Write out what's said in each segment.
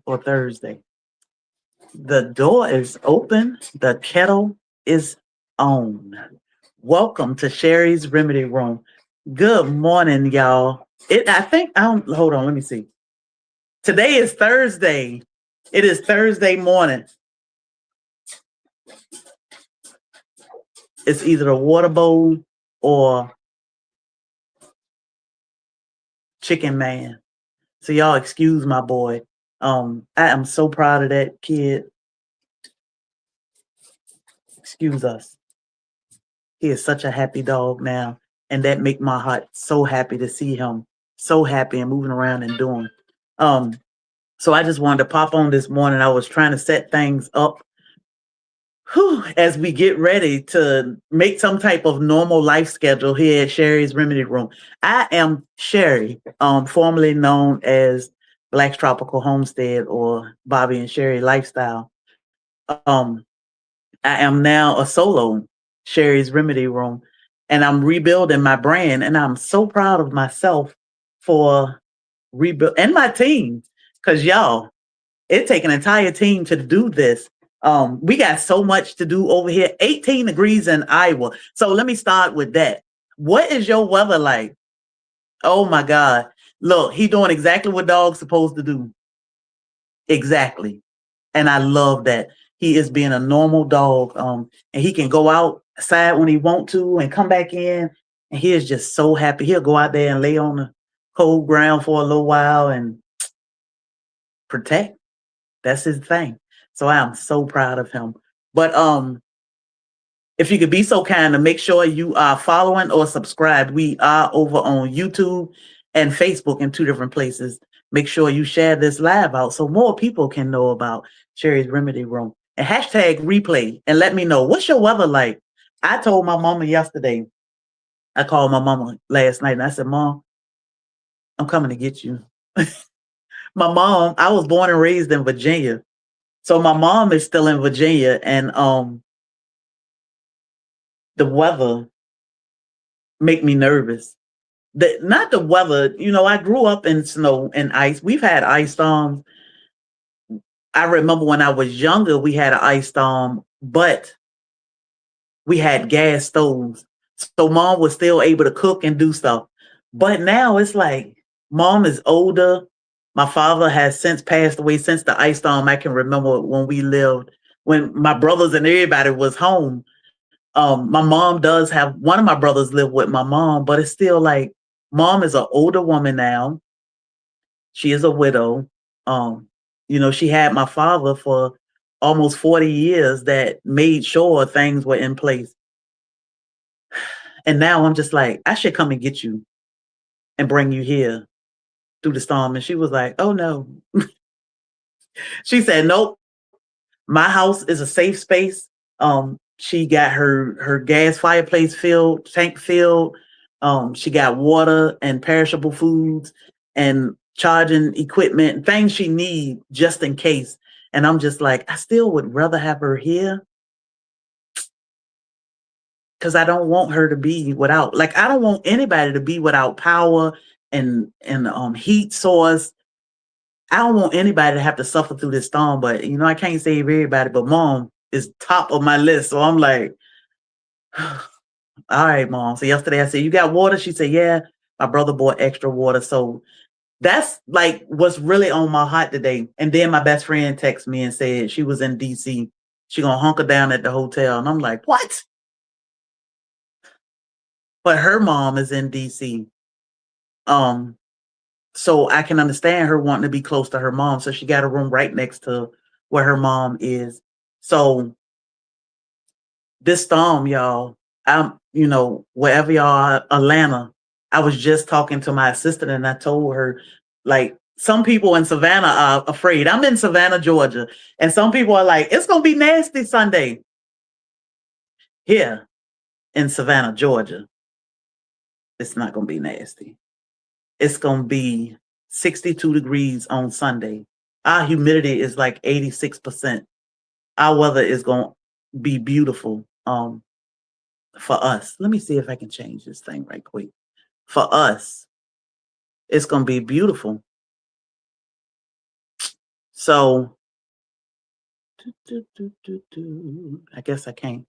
or Thursday. The door is open. The kettle is on. Welcome to Sherry's Remedy Room. Good morning, y'all. I think I don't hold on, let me see. Today is Thursday. It is Thursday morning. It's either a water bowl or chicken man. So y'all excuse my boy. I am so proud of that kid. Excuse us. He is such a happy dog now, and that make my heart so happy to see him so happy and moving around and doing. Um, so I just wanted to pop on this morning. I was trying to set things up as we get ready to make some type of normal life schedule here at Sherry's Remedy Room. I am Sherry, formerly known as Black's Tropical Homestead or Bobby and Sherry Lifestyle. Um, I am now a solo Sherry's Remedy Room, and I'm rebuilding my brand, and I'm so proud of myself for rebuild and my team, because y'all, it takes an entire team to do this. We got so much to do over here. 18 degrees in Iowa. So let me start with that. What is your weather like? Oh my God. Look, he doing exactly what dogs supposed to do. Exactly. And I love that. He is being a normal dog. And he can go outside when he want to and come back in. And he is just so happy. He'll go out there and lay on the cold ground for a little while and protect. That's his thing. So I am so proud of him. But if you could be so kind to make sure you are following or subscribed. We are over on YouTube and Facebook in two different places. Make sure you share this live out so more people can know about Sherry's Remedy Room. And hashtag replay and let me know, what's your weather like? I told my mama yesterday, I called my mama last night and I said, Mom, I'm coming to get you. My mom, I was born and raised in Virginia. So my mom is still in Virginia, and the weather make me nervous. Not the weather, I grew up in snow and ice. We've had ice storms. I remember when I was younger, we had an ice storm, but we had gas stoves. So mom was still able to cook and do stuff. But now it's like mom is older. My father has since passed away since the ice storm. I can remember when my brothers and everybody was home. My mom does have one of my brothers live with my mom, but it's still like mom is an older woman now. She is a widow. She had my father for almost 40 years that made sure things were in place. And now I'm just like, I should come and get you and bring you here through the storm. And she was like, oh no. She said, nope, my house is a safe space. She got her gas fireplace tank filled. She got water and perishable foods and charging equipment, things she need just in case. And I'm just like, I still would rather have her here because I don't want her to be without, like, I don't want anybody to be without power and heat source. I don't want anybody to have to suffer through this storm, but I can't save everybody, but mom is top of my list. So I'm like, all right, mom. So yesterday I said, you got water? She said, yeah. My brother bought extra water. So that's like what's really on my heart today. And then my best friend texted me and said she was in DC. She gonna hunker down at the hotel. And I'm like, what? But her mom is in DC. So I can understand her wanting to be close to her mom. So she got a room right next to where her mom is. So this storm, y'all, wherever y'all are, Atlanta, I was just talking to my assistant and I told her, like, some people in Savannah are afraid. I'm in Savannah, Georgia, and some people are like, it's going to be nasty Sunday. Here in Savannah, Georgia, it's not going to be nasty. It's going to be 62 degrees on Sunday. Our humidity is like 86%. Our weather is going to be beautiful for us. Let me see if I can change this thing right quick. For us, it's going to be beautiful. So I guess I can't.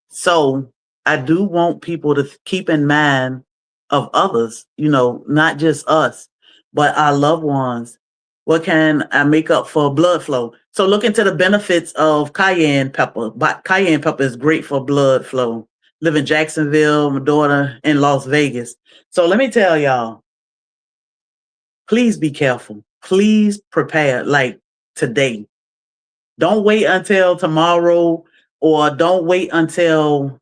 So I do want people to keep in mind of others, not just us, but our loved ones. What can I make up for blood flow? So look into the benefits of cayenne pepper. But cayenne pepper is great for blood flow. Live in Jacksonville, my daughter in Las Vegas. So let me tell y'all, please be careful. Please prepare like today. Don't wait until tomorrow or don't wait until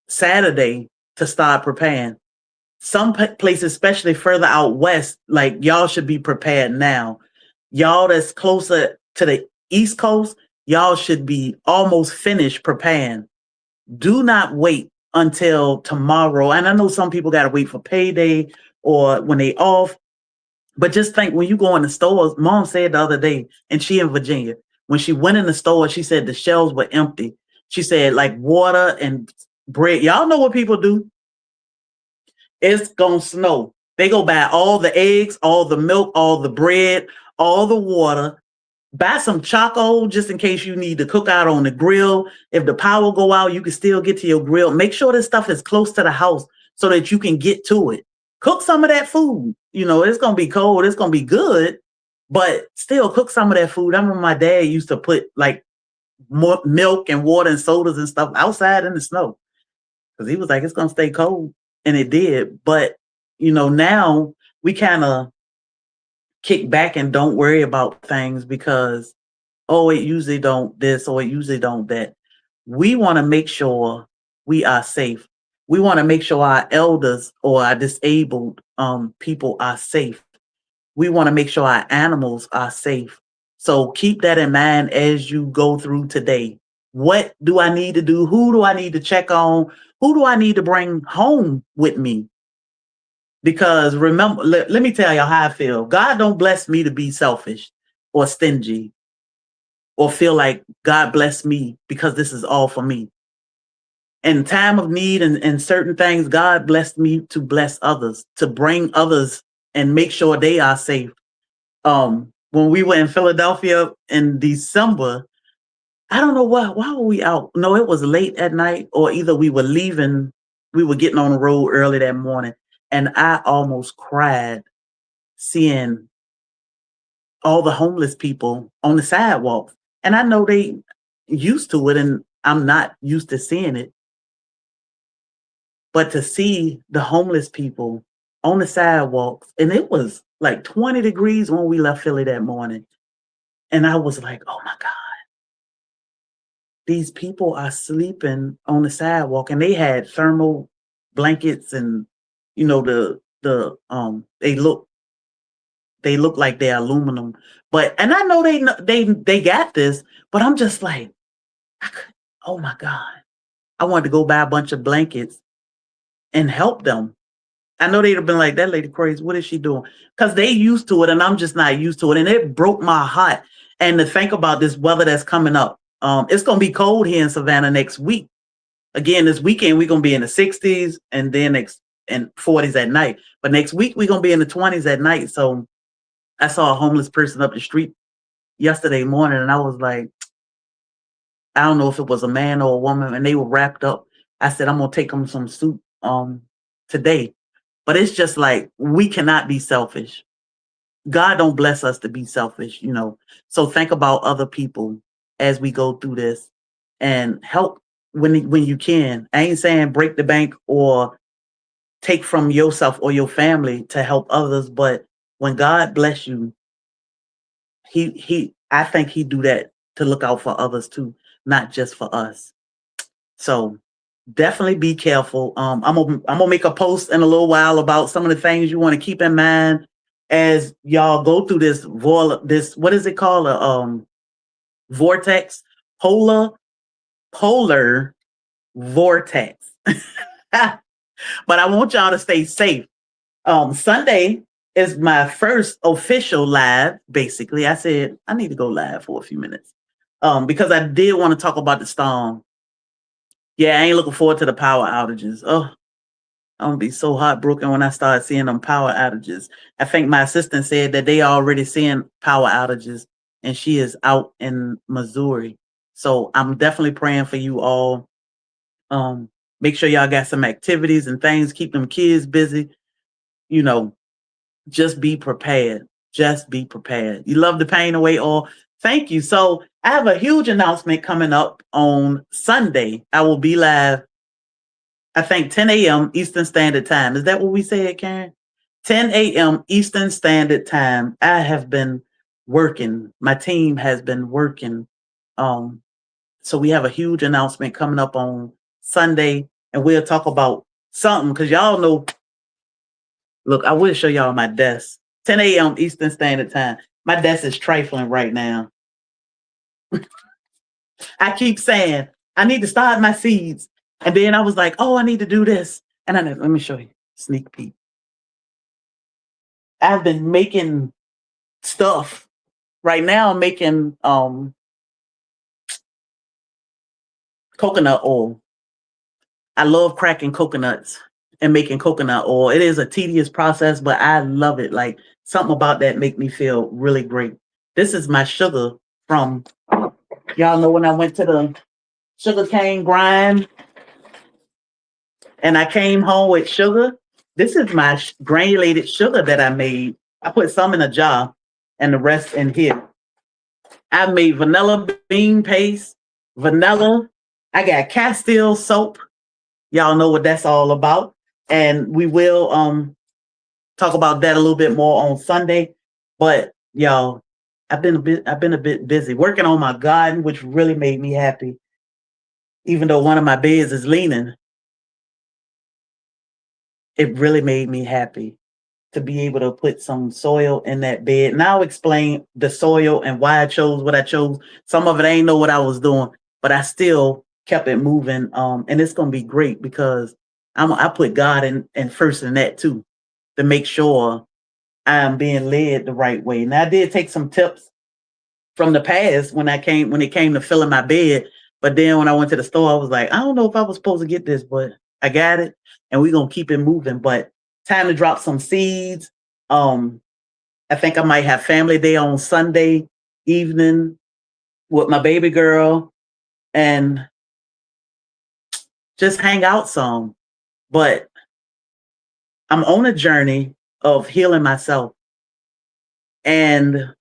Saturday to start preparing. Some places, especially further out west, like y'all should be prepared now. Y'all that's closer to the East Coast, y'all should be almost finished preparing. Do not wait until tomorrow. And I know some people got to wait for payday or when they off. But just think when you go in the stores, mom said the other day, and she in Virginia, when she went in the store, she said the shelves were empty. She said like water and bread. Y'all know what people do? It's gonna snow. They go buy all the eggs, all the milk, all the bread, all the water. Buy some charcoal just in case you need to cook out on the grill. If the power go out, you can still get to your grill. Make sure this stuff is close to the house so that you can get to it. Cook some of that food. It's gonna be cold. It's gonna be good, but still cook some of that food. I remember my dad used to put like more milk and water and sodas and stuff outside in the snow because he was like, it's gonna stay cold. And it did. But, now we kind of kick back and don't worry about things because, oh, it usually don't this or it usually don't that. We want to make sure we are safe. We want to make sure our elders or our disabled people are safe. We want to make sure our animals are safe. So keep that in mind as you go through today. What do I need to do? Who do I need to check on? Who do I need to bring home with me? Because remember, let me tell you how I feel. God don't bless me to be selfish or stingy or feel like God bless me because this is all for me. In time of need and certain things, God blessed me to bless others, to bring others and make sure they are safe. When we were in Philadelphia in December, I don't know why were we out? No, it was late at night, or either we were leaving, we were getting on the road early that morning, and I almost cried seeing all the homeless people on the sidewalk. And I know they used to it, and I'm not used to seeing it. But to see the homeless people on the sidewalks, and it was like 20 degrees when we left Philly that morning. And I was like, oh my God. These people are sleeping on the sidewalk and they had thermal blankets and they look like they're aluminum. And I know they got this, but I'm just like, oh my God. I wanted to go buy a bunch of blankets and help them. I know they'd have been like, that lady crazy, what is she doing? Because they used to it and I'm just not used to it. And it broke my heart. And to think about this weather that's coming up. It's going to be cold here in Savannah next week. Again, this weekend, we're going to be in the 60s and then and 40s at night. But next week, we're going to be in the 20s at night. So I saw a homeless person up the street yesterday morning, and I was like, I don't know if it was a man or a woman, and they were wrapped up. I said, I'm going to take them some soup today. But it's just like, we cannot be selfish. God don't bless us to be selfish, So think about other people as we go through this and help when you can. I ain't saying break the bank or take from yourself or your family to help others, but when God bless you, I think he do that to look out for others too, not just for us. So definitely be careful. I'm gonna make a post in a little while about some of the things you want to keep in mind as y'all go through this what is it called? Vortex, polar vortex. But I want y'all to stay safe. Sunday is my first official live. Basically, I said I need to go live for a few minutes because I did want to talk about the storm. Yeah, I ain't looking forward to the power outages. Oh, I'm gonna be so heartbroken when I start seeing them power outages. I think my assistant said that they already seeing power outages, and she is out in Missouri. So I'm definitely praying for you all. Um, Make sure y'all got some activities and things. Keep them kids busy. You know, just be prepared. Just be prepared. You love the pain away all. Thank you. So I have a huge announcement coming up on Sunday. I will be live, I think 10 a.m. Eastern Standard Time. Is that what we said, Karen? 10 a.m. Eastern Standard Time. I have been working. My team has been working. So we have a huge announcement coming up on Sunday, and we'll talk about something because y'all know. Look, I will show y'all my desk. 10 a.m. Eastern Standard Time. My desk is trifling right now. I keep saying I need to start my seeds, and then I was like, "Oh, I need to do this." And let me show you. Sneak peek. I've been making stuff right now. I'm making coconut oil. I love cracking coconuts and making coconut oil. It is a tedious process, but I love it. Like something about that make me feel really great. This is my sugar from, y'all know when I went to the sugarcane grind and I came home with sugar. This is my granulated sugar that I made. I put some in a jar and the rest in here. I made vanilla bean paste, vanilla. I got Castile soap. Y'all know what that's all about. And we will talk about that a little bit more on Sunday. But y'all, I've been a bit busy working on my garden, which really made me happy. Even though one of my beds is leaning, it really made me happy to be able to put some soil in that bed. And I'll explain the soil and why I chose what I chose. Some of it I ain't know what I was doing, but I still kept it moving. And it's gonna be great because I put God in first in that too, to make sure I'm being led the right way. And I did take some tips from the past when it came to filling my bed. But then when I went to the store, I was like, I don't know if I was supposed to get this, but I got it, and we're gonna keep it moving. But time to drop some seeds. I think I might have family day on Sunday evening with my baby girl and just hang out some. But I'm on a journey of healing myself. And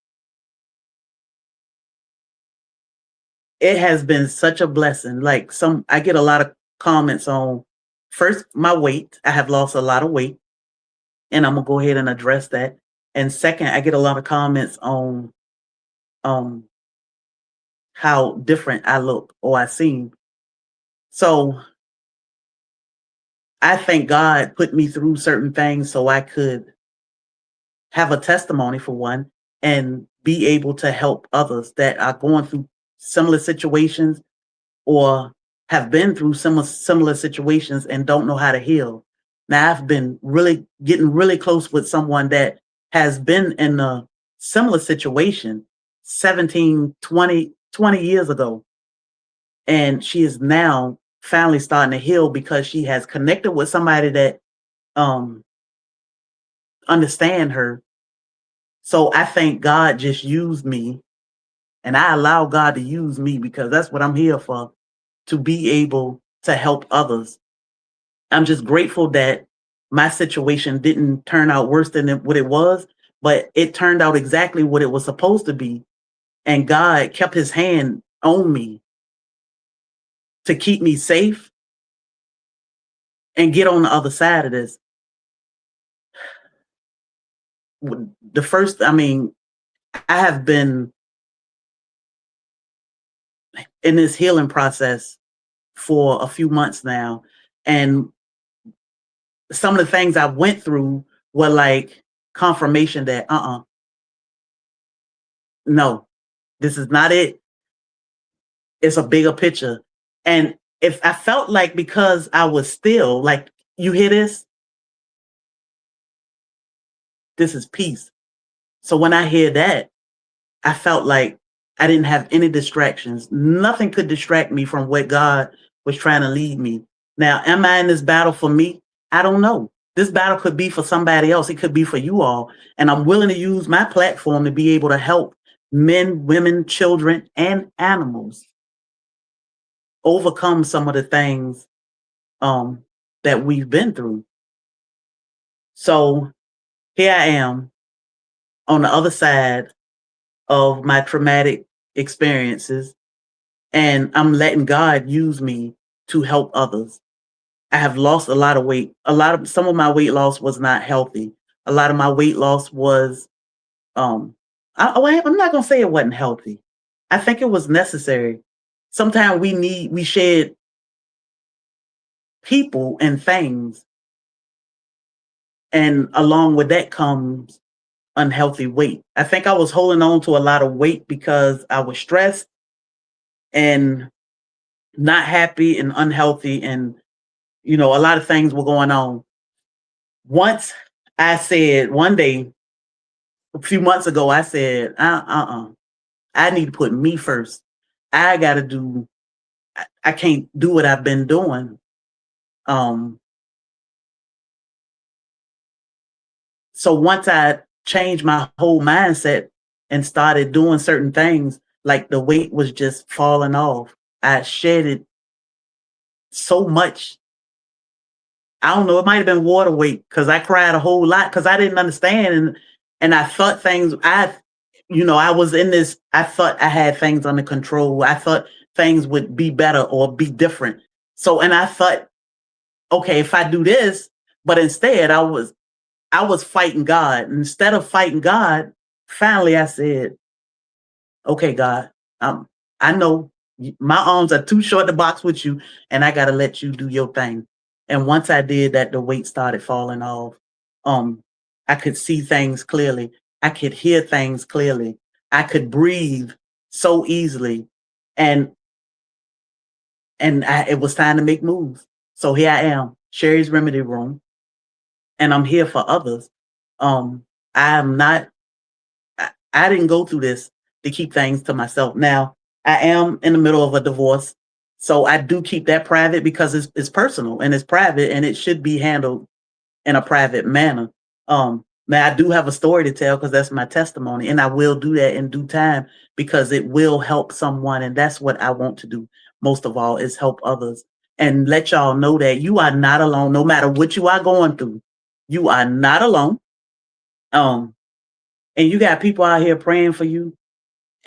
it has been such a blessing. Like I get a lot of comments on first, my weight. I have lost a lot of weight, and I'm gonna go ahead and address that. And second, I get a lot of comments on how different I look or I seem. So I thank God put me through certain things so I could have a testimony for one and be able to help others that are going through similar situations or have been through similar situations and don't know how to heal. Now I've been getting really close with someone that has been in a similar situation 17, 20 years ago. And she is now finally starting to heal because she has connected with somebody that understand her. So I think God just used me, and I allow God to use me because that's what I'm here for, to be able to help others. I'm just grateful that my situation didn't turn out worse than what it was, but it turned out exactly what it was supposed to be. And God kept his hand on me to keep me safe and get on the other side of this. I have been in this healing process for a few months now. And some of the things I went through were like confirmation that, no, this is not it. It's a bigger picture. And if I felt like because I was still like, you hear this? This is peace. So when I hear that, I felt like I didn't have any distractions. Nothing could distract me from what God was trying to lead me. Now, am I in this battle for me? I don't know. This battle could be for somebody else. It could be for you all. And I'm willing to use my platform to be able to help men, women, children, and animals overcome some of the things that we've been through. So here I am on the other side of my traumatic experiences, and I'm letting God use me to help others. I have lost a lot of weight. Some of my weight loss was not healthy. A lot of my weight loss was, I'm not gonna say it wasn't healthy. I think it was necessary. Sometimes we shed people and things, and along with that comes unhealthy weight. I think I was holding on to a lot of weight because I was stressed and not happy and unhealthy, and a lot of things were going on. Once I said one day, a few months ago, I said, I need to put me first. I gotta do. I can't do what I've been doing. So once I changed my whole mindset and started doing certain things, like the weight was just falling off. I shedded so much. I don't know, it might have been water weight because I cried a whole lot because I didn't understand, and I thought things I was in this, I thought I had things under control. I thought things would be better or be different. So, and I thought, okay, if I do this, but instead I was fighting God. Instead of fighting God, finally I said, okay, God, I know my arms are too short to box with you, and I got to let you do your thing. And once I did that, the weight started falling off. I could see things clearly. I could hear things clearly. I could breathe so easily. And it was time to make moves. So here I am, Sherry's Remedy Room, and I'm here for others. I didn't go through this to keep things to myself. Now, I am in the middle of a divorce, so I do keep that private because it's personal and it's private, and it should be handled in a private manner. Now, I do have a story to tell because that's my testimony, and I will do that in due time because it will help someone, and that's what I want to do most of all, is help others and let y'all know that you are not alone. No matter what you are going through, you are not alone. And you got people out here praying for you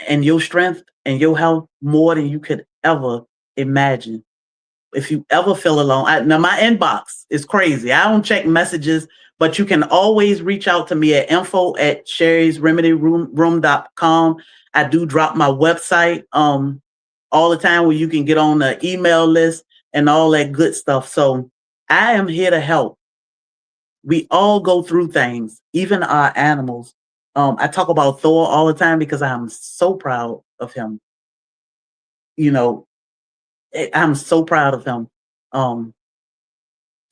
and your strength and your health more than you could ever imagine. If you ever feel alone, now my inbox is crazy. I don't check messages, but you can always reach out to me at info@sherrysremedyroom.com. I do drop my website all the time where you can get on the email list and all that good stuff. So I am here to help. We all go through things, even our animals. I talk about Thor all the time because I'm so proud of him. I'm so proud of him.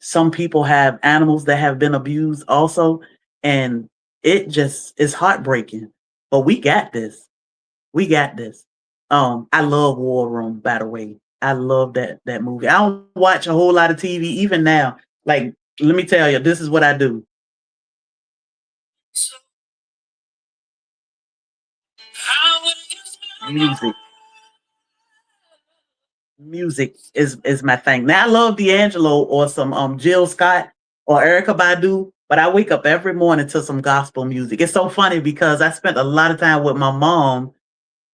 Some people have animals that have been abused also, and it just is heartbreaking. But we got this. We got this. I love War Room, by the way. I love that movie. I don't watch a whole lot of TV even now. Like, let me tell you, this is what I do. Music is my thing. Now I love D'Angelo or some Jill Scott or Erykah Badu, but I wake up every morning to some gospel music. It's so funny because I spent a lot of time with my mom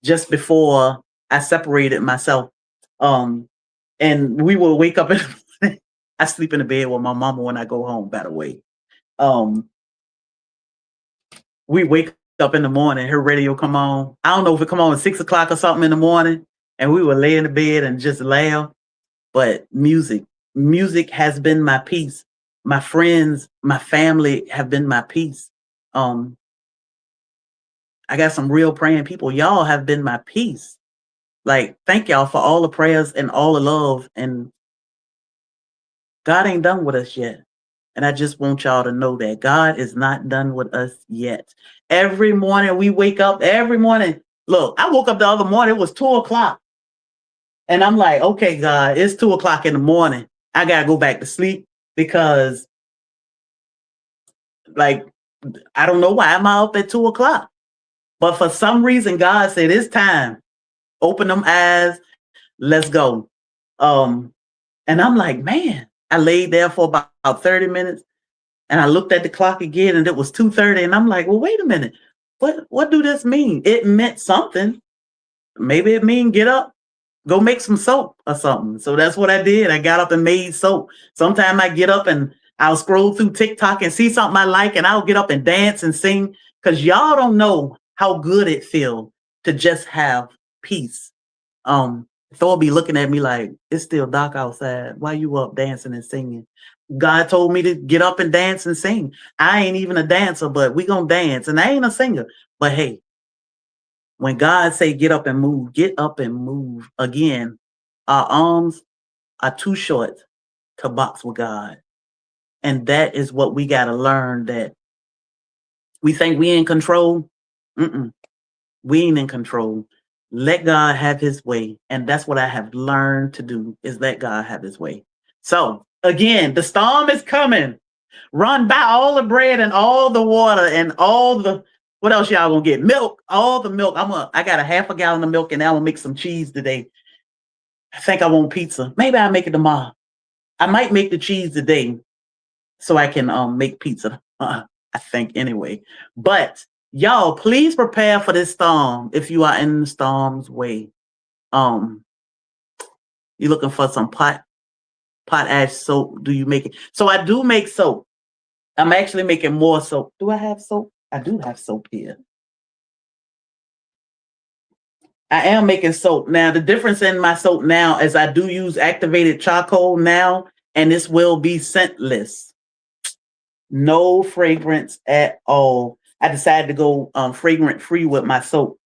just before I separated myself. And we will wake up and I sleep in the bed with my mama when I go home, by the way. We wake up in the morning, her radio come on. I don't know if it come on at 6 o'clock or something in the morning, and we would lay in the bed and just laugh. But music has been my peace. My friends, my family have been my peace. I got some real praying people. Y'all have been my peace. Like, thank y'all for all the prayers and all the love. And God ain't done with us yet. And I just want y'all to know that God is not done with us yet. Every morning we wake up, every morning. Look, I woke up the other morning, it was 2 o'clock. And I'm like, okay, God, it's 2 o'clock in the morning. I got to go back to sleep because like I don't know why I'm up at 2 o'clock. But for some reason God said it's time. Open them eyes, let's go. And I'm like, man, I laid there for about 30 minutes and I looked at the clock again and it was 2:30. And I'm like, well, wait a minute. What do this mean? It meant something. Maybe it mean get up, go make some soap or something. So that's what I did. I got up and made soap. Sometimes I get up and I'll scroll through TikTok and see something I like and I'll get up and dance and sing because y'all don't know how good it feels to just have peace. Thor be looking at me like, it's still dark outside. Why you up dancing and singing? God told me to get up and dance and sing. I ain't even a dancer, but we gonna dance. And I ain't a singer. But hey, when God say get up and move, get up and move. Again, our arms are too short to box with God. And that is what we got to learn, that we think we in control. We ain't in control. Let God have his way. And that's what I have learned to do, is let God have his way. So again, the storm is coming. Run, buy all the bread and all the water and all the, what else y'all gonna get? Milk, all the milk. I got a half a gallon of milk and I'm gonna make some cheese today. I think I want pizza. Maybe I'll make it tomorrow. I might make the cheese today so I can make pizza. I think anyway. But y'all, please prepare for this storm if you are in the storm's way. You're looking for some pot ash soap. Do you make it? So I do make soap. I'm actually making more soap. Do I have soap? I do have soap here. I am making soap. Now, the difference in my soap now is I do use activated charcoal now, and this will be scentless. No fragrance at all. I decided to go fragrant free with my soap.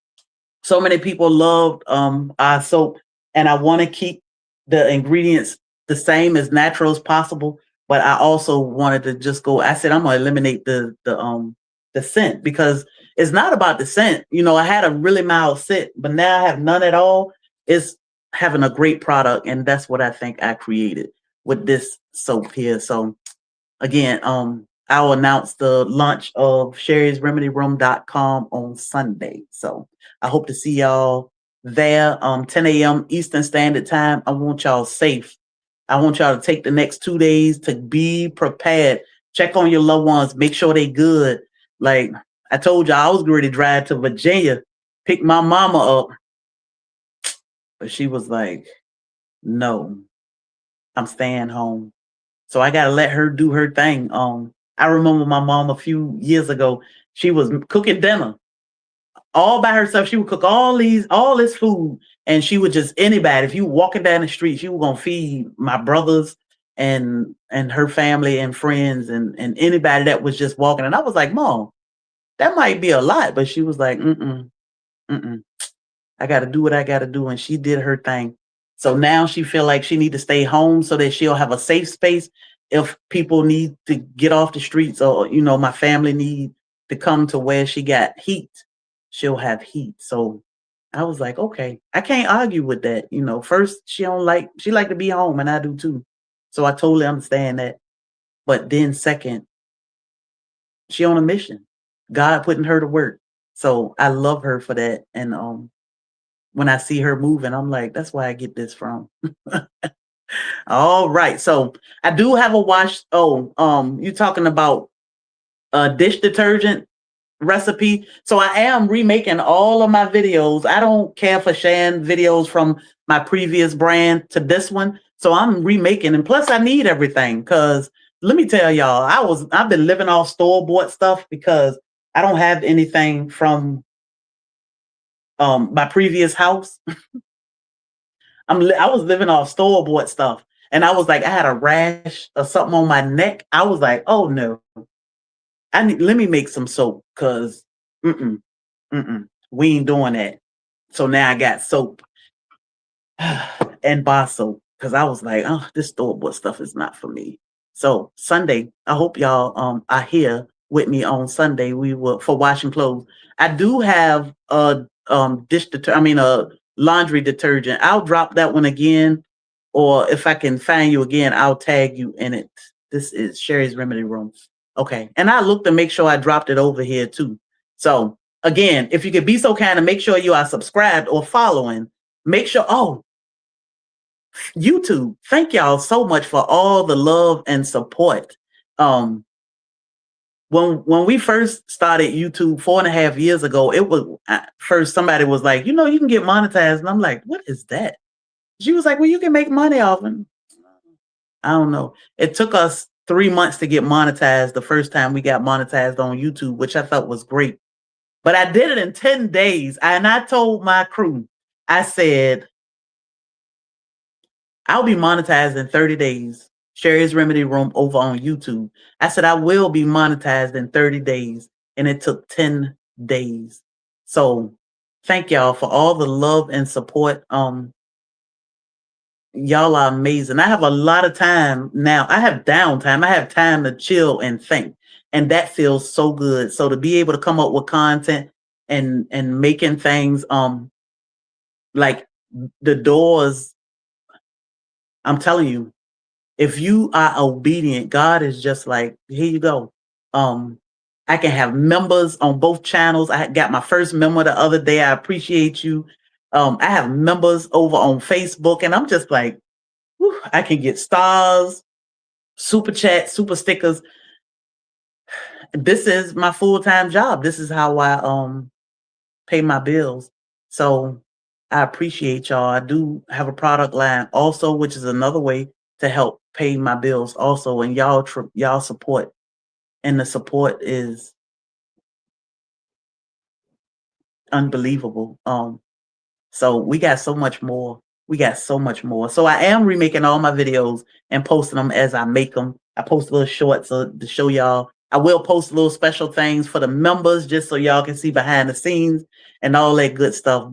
So many people loved our soap, and I want to keep the ingredients the same, as natural as possible. But I also wanted to just go, I said, I'm going to eliminate the scent, because it's not about the scent. You know, I had a really mild scent, but now I have none at all. It's having a great product. And that's what I think I created with this soap here. So again, I'll announce the launch of sherrysremedyroom.com on Sunday. So I hope to see y'all there, 10 a.m. Eastern Standard Time. I want y'all safe. I want y'all to take the next 2 days to be prepared. Check on your loved ones. Make sure they good. Like I told you, I was ready to drive to Virginia, pick my mama up. But she was like, no, I'm staying home. So I got to let her do her thing. I remember my mom a few years ago, she was cooking dinner all by herself. She would cook all this food, and she would just, anybody, if you walking down the street, she was going to feed my brothers and her family and friends and anybody that was just walking. And I was like, Mom, that might be a lot. But she was like, I got to do what I got to do. And she did her thing. So now she feel like she need to stay home so that she'll have a safe space if people need to get off the streets, or, you know, my family need to come to where she got heat, she'll have heat. So I was like, okay, I can't argue with that. You know, first, she like to be home, and I do too. So I totally understand that. But then second, she on a mission. God putting her to work. So I love her for that. And when I see her moving, I'm like, that's where I get this from. All right. So I do have a wash. You're talking about dish detergent recipe. So I am remaking all of my videos. I don't care for sharing videos from my previous brand to this one. So I'm remaking, and plus I need everything, because let me tell y'all, I've been living off store-bought stuff because I don't have anything from my previous house. I was living off store-bought stuff, and I was like, I had a rash or something on my neck. I was like, oh no, let me make some soap, because we ain't doing that. So now I got soap and bar soap, because I was like, oh, this store-bought stuff is not for me. So Sunday, I hope y'all are here with me on Sunday. We will, for washing clothes. I do have a laundry detergent. I'll drop that one again, or if I can find you again, I'll tag you in it This is Sherry's Remedy Room. Okay. And I looked to make sure I dropped it over here too. So again, if you could be so kind to make sure you are subscribed or following, make sure, YouTube, thank y'all so much for all the love and support. When we first started YouTube 4.5 years ago, it was first somebody was like, you can get monetized. And I'm like, what is that? She was like, well, you can make money off it. I don't know. It took us 3 months to get monetized the first time we got monetized on YouTube, which I thought was great. But I did it in 10 days. And I told my crew, I said, I'll be monetized in 30 days. Sherry's Remedy Room over on YouTube. I said, I will be monetized in 30 days. And it took 10 days. So thank y'all for all the love and support. Y'all are amazing. I have a lot of time now. I have downtime. I have time to chill and think. And that feels so good. So to be able to come up with content and making things like the doors, I'm telling you, if you are obedient, God is just like, here you go. I can have members on both channels. I got my first member the other day. I appreciate you. I have members over on Facebook, and I'm just like, whew, I can get stars, super chat, super stickers. This is my full-time job. This is how I pay my bills. So I appreciate y'all. I do have a product line also, which is another way to help pay my bills also. And y'all support, and the support is unbelievable. So we got so much more. We got so much more. So I am remaking all my videos and posting them as I make them. I post little shorts to show y'all. I will post little special things for the members just so y'all can see behind the scenes and all that good stuff.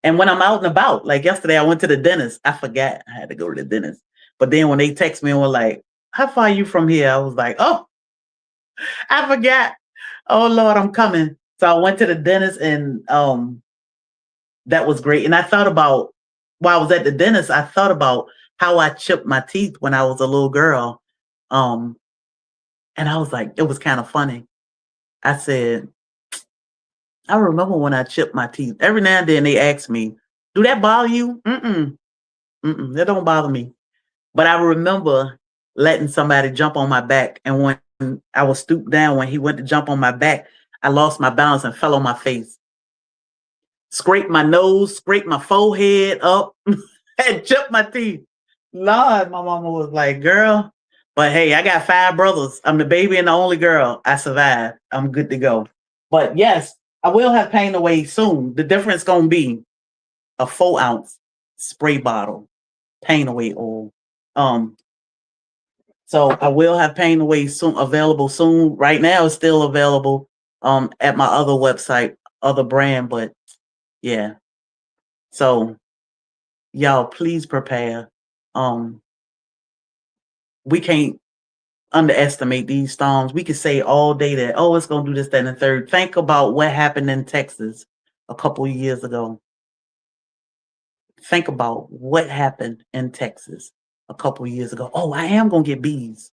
And when I'm out and about, like yesterday, I went to the dentist. I forgot I had to go to the dentist. But then when they text me and were like, how far are you from here? I was like, oh, I forgot. Oh, Lord, I'm coming. So I went to the dentist, and that was great. And I thought about, while I was at the dentist, I thought about how I chipped my teeth when I was a little girl. And I was like, it was kind of funny. I said, I remember when I chipped my teeth. Every now and then they ask me, do that bother you? That don't bother me. But I remember letting somebody jump on my back. And when I was stooped down, when he went to jump on my back, I lost my balance and fell on my face. Scraped my nose, scraped my forehead up, and chipped my teeth. Lord, my mama was like, girl. But hey, I got 5 brothers. I'm the baby and the only girl. I survived. I'm good to go. But yes, I will have pain away soon. The difference gonna be a 4-ounce spray bottle, pain away oil. So I will have pain away soon, available soon. Right now it's still available at my other website, other brand, but yeah. So y'all please prepare. We can't underestimate these storms. We could say all day that, oh, it's gonna do this, that, and the third. Think about what happened in Texas a couple of years ago. Think about what happened in Texas a couple of years ago. Oh, I am gonna get bees.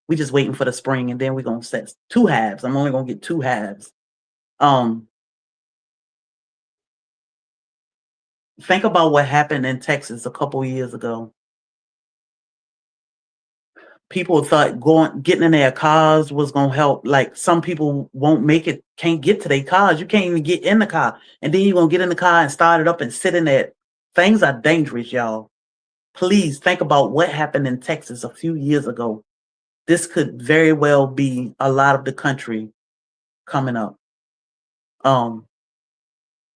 We just waiting for the spring, and then we're gonna set 2 halves. I'm only gonna get 2 halves. Think about what happened in Texas a couple of years ago. People thought getting in their cars was gonna help. Like, some people won't make it, can't get to their cars. You can't even get in the car, and then you're gonna get in the car and start it up and sit in it. Things are dangerous, y'all. Please think about what happened in Texas a few years ago. This could very well be a lot of the country coming up.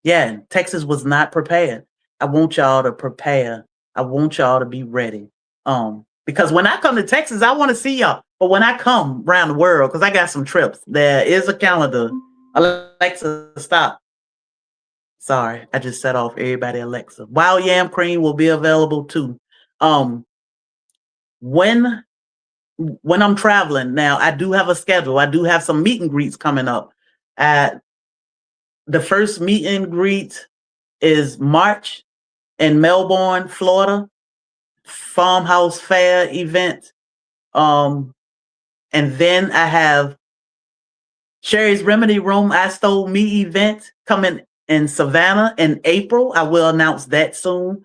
Yeah, Texas was not prepared. I want y'all to prepare. I want y'all to be ready. Because when I come to Texas, I want to see y'all. But when I come around the world, because I got some trips, there is a calendar. Alexa, stop. Sorry, I just set off everybody. Alexa. Wild Yam Cream will be available too. When I'm traveling now, I do have a schedule. I do have some meet and greets coming up. The first meet and greet is March in Melbourne, Florida. Farmhouse Fair event. And then I have Sherry's Remedy Room I Stole Me event coming in Savannah in April. I will announce that soon.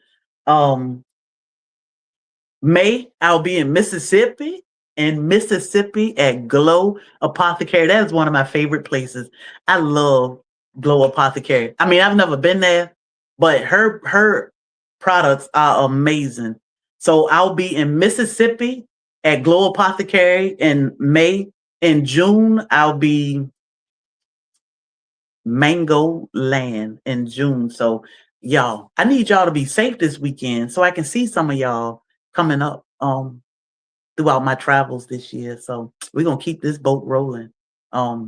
May, I'll be in Mississippi. At Glow Apothecary. That is one of my favorite places. I love Glow Apothecary. I mean, I've never been there, but her products are amazing. So I'll be in Mississippi at Glow Apothecary in May. In June, I'll be Mango Land in June. So y'all, I need y'all to be safe this weekend so I can see some of y'all coming up throughout my travels this year. So we're gonna keep this boat rolling. I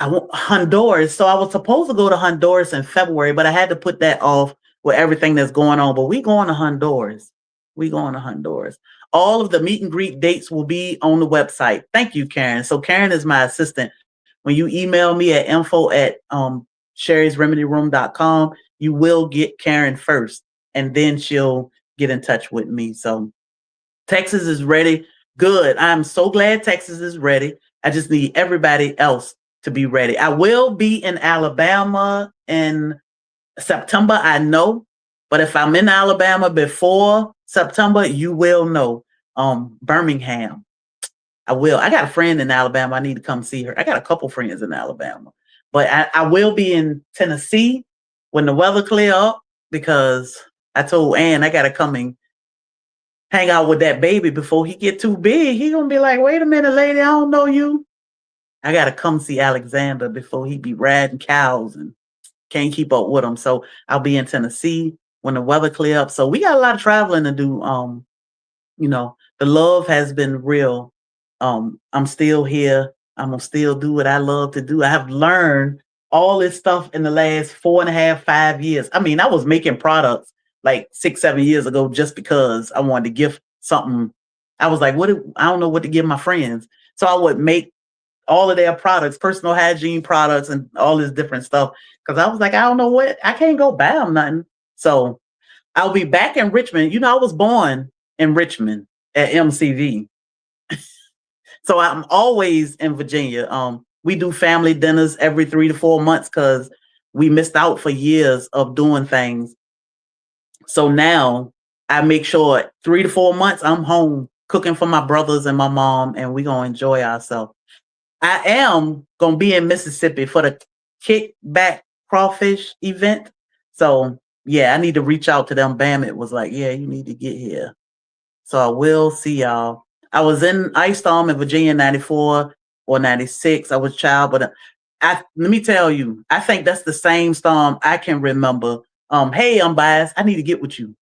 want Honduras. So I was supposed to go to Honduras in February, but I had to put that off with everything that's going on. But we going to Honduras. We going to Honduras. All of the meet and greet dates will be on the website. Thank you, Karen. So Karen is my assistant. When you email me at info@sherrysremedyroom.com, you will get Karen first, and then she'll get in touch with me. So Texas is ready. Good. I'm so glad Texas is ready. I just need everybody else to be ready. I will be in Alabama in September, I know. But if I'm in Alabama before September, you will know. Birmingham. I will. I got a friend in Alabama. I need to come see her. I got a couple friends in Alabama. But I will be in Tennessee when the weather clear up, because I told Ann I got to come and hang out with that baby before he get too big. He gonna be like, wait a minute, lady, I don't know you. I got to come see Alexander before he be riding cows and can't keep up with him. So I'll be in Tennessee when the weather clear up. So we got a lot of traveling to do. The love has been real. I'm still here. I'm gonna still do what I love to do. I have learned all this stuff in the last 4.5, 5 years. I mean, I was making products like 6, 7 years ago just because I wanted to give something. I was like, I don't know what to give my friends. So I would make all of their products, personal hygiene products, and all this different stuff. Because I was like, I don't know I can't go buy them nothing. So I'll be back in Richmond. I was born in Richmond at MCV. So I'm always in Virginia. We do family dinners every 3 to 4 months because we missed out for years of doing things. So now I make sure 3 to 4 months I'm home cooking for my brothers and my mom, and we're going to enjoy ourselves. I am going to be in Mississippi for the Kickback Crawfish event. So yeah, I need to reach out to them. It was like, yeah, you need to get here. So I will see y'all. I was in Ice Storm in Virginia 94 or 96. I was a child, but let me tell you, I think that's the same storm I can remember. Hey, I'm biased. I need to get with you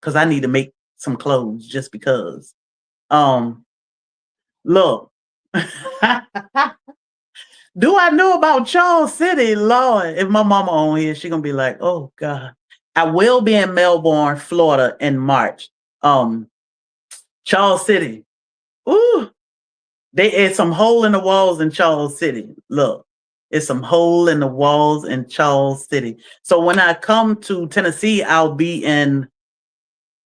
because I need to make some clothes just because. Look, do I know about Charles City? Lord, if my mama on here, she gonna be like, oh God. I will be in Melbourne, Florida in March. Charles City. Ooh, it's some hole in the walls in Charles City. Look, it's some hole in the walls in Charles City. So when I come to Tennessee, I'll be in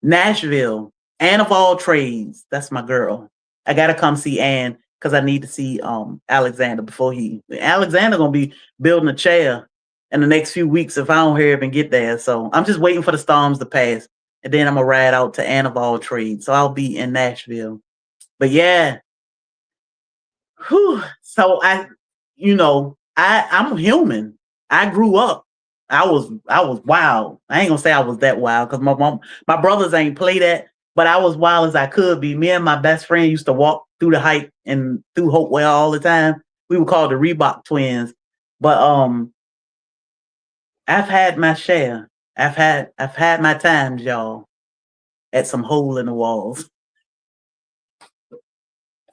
Nashville. Ann of all trades. That's my girl. I gotta come see Ann because I need to see Alexander before Alexander gonna be building a chair in the next few weeks if I don't hurry up and get there. So I'm just waiting for the storms to pass. And then I'm gonna ride out to Ann of all trades. So I'll be in Nashville. But yeah. Whew. So I'm human. I grew up. I was wild. I ain't gonna say I was that wild because my brothers ain't play that, but I was wild as I could be. Me and my best friend used to walk through the Heights and through Hopewell all the time. We were called the Reebok twins. But I've had my share. I've had my times, y'all, at some hole in the walls.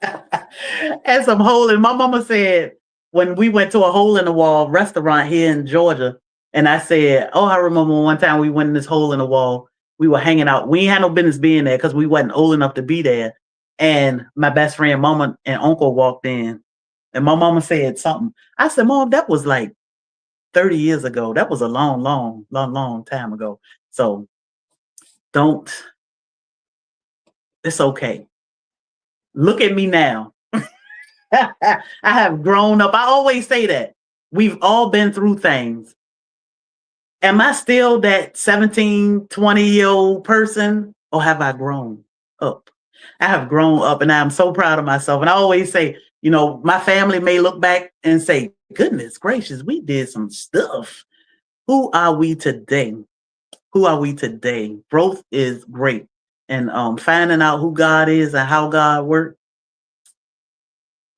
At some hole in. My mama said when we went to a hole in the wall restaurant here in Georgia, and I said, "Oh, I remember one time we went in this hole in the wall. We were hanging out. We ain't had no business being there because we wasn't old enough to be there." And my best friend, mama, and uncle walked in, and my mama said something. I said, "Mom, that was like 30 years ago. That was a long, long, long, long time ago. So don't. It's okay. Look at me now. I have grown up. I always say that. We've all been through things. Am I still that 17, 20-year-old person, or have I grown up? I have grown up, and I'm so proud of myself. And I always say, my family may look back and say, goodness gracious, we did some stuff. Who are we today? Who are we today? Growth is great. And finding out who God is and how God works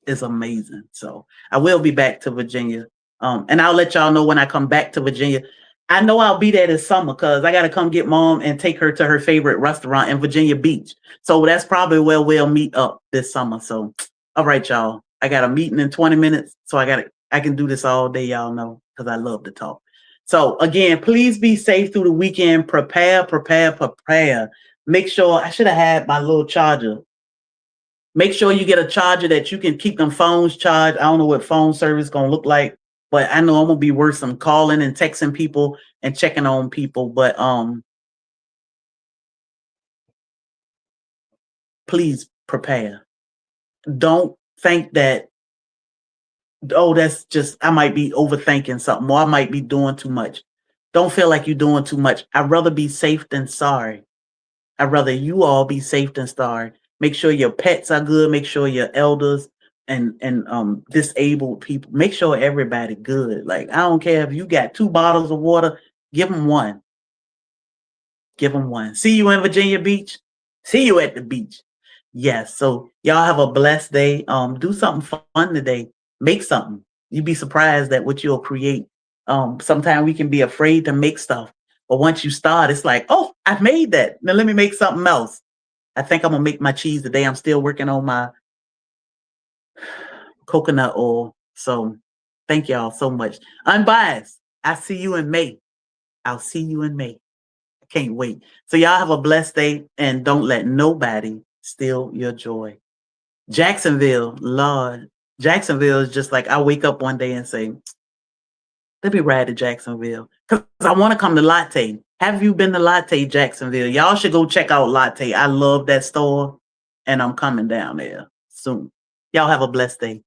is amazing. So I will be back to Virginia. And I'll let y'all know when I come back to Virginia. I know I'll be there this summer because I got to come get mom and take her to her favorite restaurant in Virginia Beach. So that's probably where we'll meet up this summer. So, all right, y'all. I got a meeting in 20 minutes. So I can do this all day, y'all know, because I love to talk. So again, please be safe through the weekend. Prepare. Make sure, I should have had my little charger. Make sure you get a charger that you can keep them phones charged. I don't know what phone service is going to look like, but I know I'm going to be worth some calling and texting people and checking on people. But please prepare. Don't think that, that's just, I might be overthinking something, or I might be doing too much. Don't feel like you're doing too much. I'd rather be safe than sorry. I'd rather you all be safe than sorry. Make sure your pets are good. Make sure your elders and disabled people, make sure everybody good. Like, I don't care if you got 2 bottles of water, give them one. Give them one. See you in Virginia Beach. See you at the beach. Yes. So y'all have a blessed day. Do something fun today. Make something. You'd be surprised at what you'll create. Sometimes we can be afraid to make stuff, but once you start, it's like, oh, I made that. Now let me make something else. I think I'm gonna make my cheese today. I'm still working on my coconut oil. So thank y'all so much. Unbiased. I see you in May. I'll see you in May. I can't wait. So y'all have a blessed day, and don't let nobody steal your joy. Jacksonville, Lord. Jacksonville is just like, I wake up one day and say, let me ride to Jacksonville because I want to come to Latte. Have you been to Latte, Jacksonville? Y'all should go check out Latte. I love that store, and I'm coming down there soon. Y'all have a blessed day.